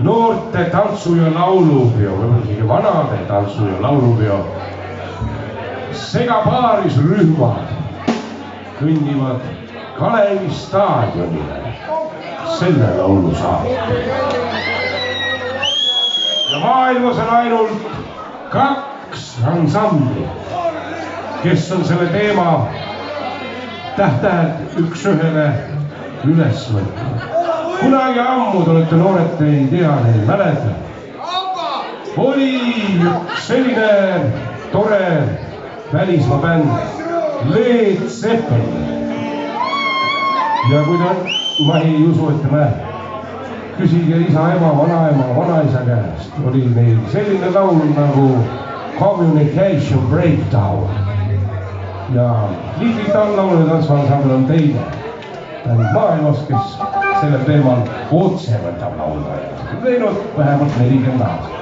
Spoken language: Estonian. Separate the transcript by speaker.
Speaker 1: noorte tantsu- ja laulupeo, võib-olla isegi vanade tantsu- ja laulupeo segapaarisrühmad kõnnivad Kalevi staadionile selle laulu saab. Ja maailmas on ainult 2 ansambli, kes on selle teema tähtähed üks ühele üles võtnud. Kunagi ammu, te olete noored, ei tea, ei mäleta. Oli üks selline tore välismaa bänd, Led Zeppelin. Ja kui ma ei usu, et te mäletate, küsige isa, ema, vanaema, vanaisa käest. Oli neil selline laul nagu Communication Breakdown. Ja Little Town laulu- ja tantsuansambel on teine bänd maailmas, kes sellel teemal otse võtab laulda ja teinud vähemalt 40 aastat.